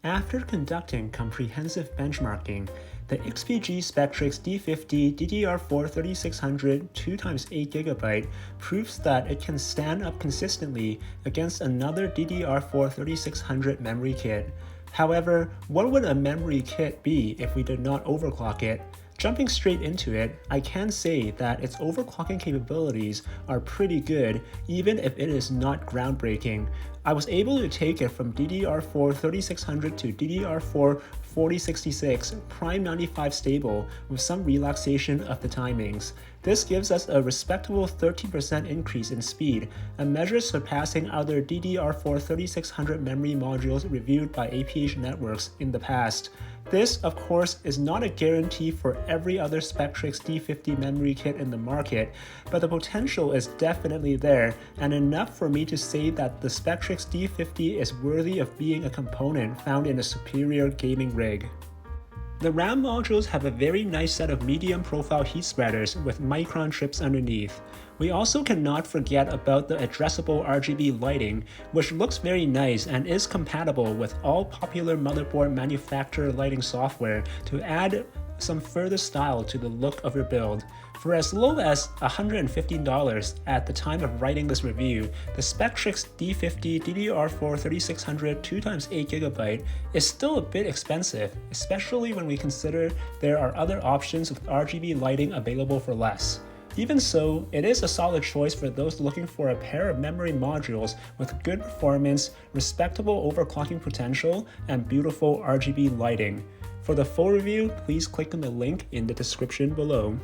After conducting comprehensive benchmarking, the XPG Spectrix D50 DDR4-3600 2x8GB proves that it can stand up consistently against another DDR4-3600 memory kit. However, what would a memory kit be if we did not overclock it? Jumping straight into it, I can say that its overclocking capabilities are pretty good, even if it is not groundbreaking. I was able to take it from DDR4-3600 to DDR4-4066 Prime 95 stable with some relaxation of the timings. This gives us a respectable 13% increase in speed, a measure surpassing other DDR4-3600 memory modules reviewed by APH Networks in the past. This, of course, is not a guarantee for every other Spectrix D50 memory kit in the market, but the potential is definitely there, and enough for me to say that the Spectrix D50 is worthy of being a component found in a superior gaming rig. The RAM modules have a very nice set of medium profile heat spreaders with micron chips underneath. We also cannot forget about the Addressable Rgb Lighting, which looks very nice and is compatible with all popular motherboard manufacturer lighting software to add some further style to the look of your build. For as low as $115 at the time of writing this review, the Spectrix D50 DDR4-3600 2x8GB is still a bit expensive, especially when we consider there are other options with RGB lighting available for less. Even so, it is a solid choice for those looking for a pair of memory modules with good performance, respectable overclocking potential, and beautiful RGB lighting. For the full review, please click on the link in the description below.